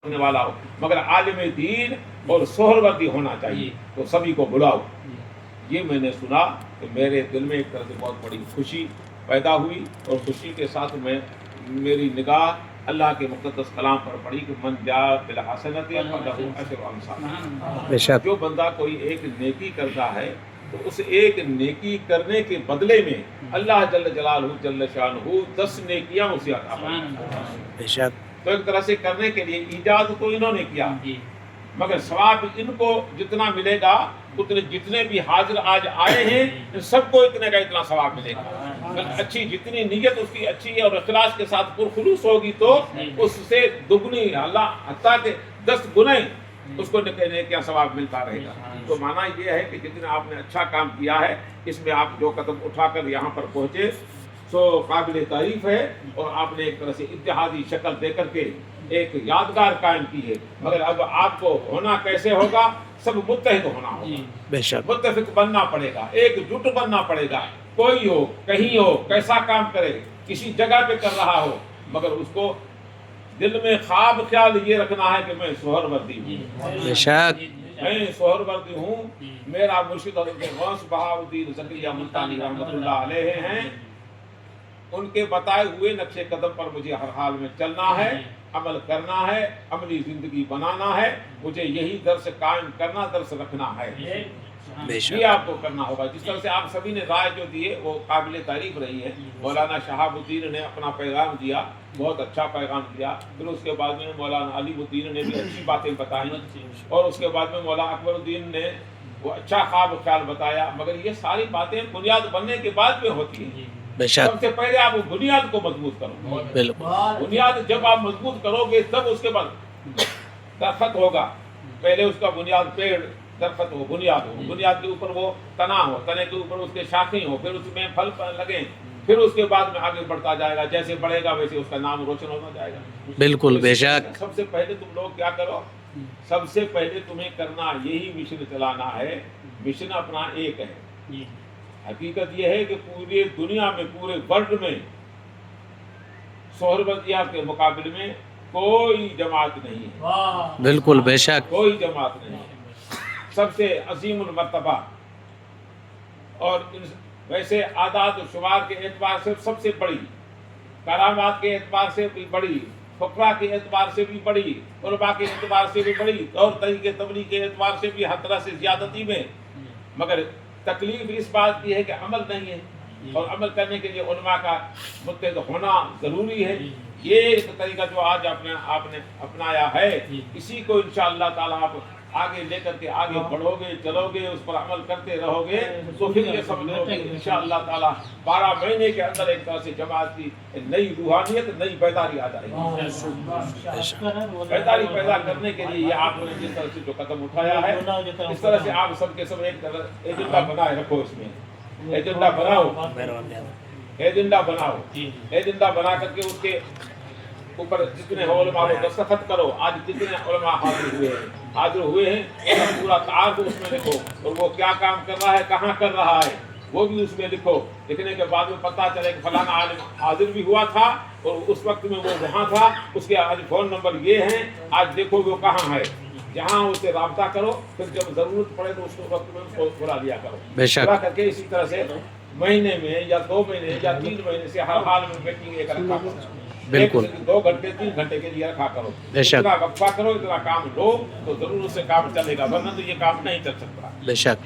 کرنے والا ہو، مگر عالم دین اور سہروردی ہونا چاہیے، تو سبھی کو بلاؤ۔ یہ میں نے سنا تو میرے دل میں ایک طرح سے بہت بڑی خوشی پیدا ہوئی، اور خوشی کے ساتھ میری نگاہ اللہ کے مقدس کلام پر پڑی کہ من جاء بالحسنۃ فلہ عشر امثالها۔ بے شک جو بندہ کوئی ایک نیکی کرتا ہے تو اس ایک نیکی کرنے کے بدلے میں اللہ جل جلالہ جل شانہ 10 نیکیاں اسے عطا فرمائے۔ بے شک تو ایک طرح سے کرنے کے لیے ایجاد تو انہوں نے کیا، مگر ثواب ان کو جتنا ملے گا اتنے جتنے بھی حاضر آج آئے ہیں ان سب کو اتنے کا اتنا ثواب ملے گا۔ اچھی جتنی نیت اس کی اچھی ہے اور اخلاص کے ساتھ پرخلوص ہوگی تو اس سے دگنی اللہ حتیٰ کہ 10 گنے اس کو کیا ثواب ملتا رہے گا۔ تو معنی یہ ہے کہ جتنا آپ نے اچھا کام کیا ہے اس میں آپ جو قدم اٹھا کر یہاں پر پہنچے سو قابل تعریف ہے، اور آپ نے ایک طرح سے اتحادی شکل دے کر کے ایک یادگار قائم کی ہے۔ مگر اب آپ کو ہونا کیسے ہوگا؟ سب متحد ہونا ہوگا، بے شک متفق بننا پڑے گا، ایک جٹ بننا پڑے گا۔ کوئی ہو کہیں ہو کیسا کام کرے کسی جگہ پہ کر رہا ہو، مگر اس کو دل میں خواب خیال یہ رکھنا ہے کہ میں سہروردی ہوں، بے شک میں سہروردی ہوں۔ میرا مرشد حضرت غوث بہاؤالدین زکریا ملتانی رحمۃ اللہ علیہ ہیں، ان کے بتائے ہوئے نقش قدم پر مجھے ہر حال میں چلنا ہے، عمل کرنا ہے، عملی زندگی بنانا ہے، مجھے یہی درس قائم کرنا، درس رکھنا ہے۔ بے شک یہ آپ کو کرنا ہوگا۔ جس طرح سے آپ سبھی نے رائے جو دیے وہ قابل تعریف رہی ہے۔ مولانا شہاب الدین نے اپنا پیغام دیا، بہت اچھا پیغام دیا، پھر اس کے بعد میں مولانا علی الدین نے بھی اچھی باتیں بتائیں، اور اس کے بعد میں مولانا اکبر الدین نے وہ اچھا خواب خیال بتایا، مگر یہ ساری باتیں بنیاد بننے کے بعد میں ہوتی ہیں۔ بے شک سب سے پہلے آپ بنیاد کو مضبوط کرو، بالکل بنیاد جب آپ مضبوط کرو گے تب اس کے بعد درخت ہوگا۔ پہلے اس کا بنیاد پیڑ درخت ہو، بنیاد ہو، بنیاد کے اوپر وہ تنا ہو، تنے کے اوپر اس کے شاخیں ہو، پھر اس میں پھل لگیں، پھر اس کے بعد میں آگے بڑھتا جائے گا، جیسے بڑھے گا ویسے اس کا نام روشن ہوتا جائے گا۔ بالکل بے شک سب سے پہلے تم لوگ کیا کرو؟ سب سے پہلے تمہیں کرنا یہی مشن چلانا ہے۔ مشن اپنا ایک ہے۔ حقیقت یہ ہے کہ پوری دنیا میں پورے ورلڈ میں سہروردیہ کے مقابلے میں کوئی جماعت نہیں ہے، بالکل بے شک کوئی جماعت نہیں ہے۔ سب سے عظیم المرتبہ، اور ویسے اعداد و شمار کے اعتبار سے سب سے بڑی، کرامات کے اعتبار سے بھی بڑی، فقراء کے اعتبار سے بھی بڑی، علماء کے اعتبار سے بھی بڑی، طور طریقے تبلیغ کے اعتبار سے بھی ہر طرح سے زیادتی میں، مگر تکلیف اس بات کی ہے کہ عمل نہیں ہے، اور عمل کرنے کے لیے علماء کا متحد ہونا ضروری ہے۔ یہ ایک طریقہ جو آج آپ نے اپنایا ہے، اسی کو انشاءاللہ تعالیٰ آپ آگے لے کر کے آگے بڑھو گے، چلو گے، اس پر عمل کرتے رہو گے، تو پھر یہ سمجھ لو کہ انشاءاللہ تعالیٰ 12 مہینے کے اندر ایک طرح سے جماعت کی نئی روحانیت، نئی بیداری آ جائے گی۔ بیداری پیدا کرنے کے لیے یہ آپ نے جس طرح سے جو قدم اٹھایا ہے، اس طرح سے آپ سب کے سب ایک طرح ایجنڈا بنائے رکھو، اس میں ایجنڈا بناؤ، ایجنڈا بناؤ، ایجنڈا بنا کر کے اس کے اوپر جتنے علماء کو دستخط کرو۔ آج جتنے علماء حاضر ہوئے ہیں پورا تعارف اس میں لکھو، اور وہ کیا کام کر رہا ہے، کہاں کر رہا ہے، وہ بھی اس میں لکھو۔ لکھنے کے بعد میں پتہ چلے کہ فلانا عالم حاضر بھی ہوا تھا اور اس وقت میں وہ وہاں تھا، اس کے آج فون نمبر یہ ہیں، آج دیکھو وہ کہاں ہے، جہاں اس سے رابطہ کرو، پھر جب ضرورت پڑے تو اس وقت میں اس کو بلا لیا کرو۔ بے شک بلا کر کے اسی طرح سے مہینے میں یا 2 مہینے یا 3 مہینے سے ہر حال میں میٹنگ ایک رکھا کرو، بالکل 2 گھنٹے 3 گھنٹے کے لیے رکھا کرو۔ بے شک اتنا وقفہ کرو، اتنا کام لو تو ضرور اس سے کام چلے گا، ورنہ تو یہ کام نہیں چل سکتا۔ بے شک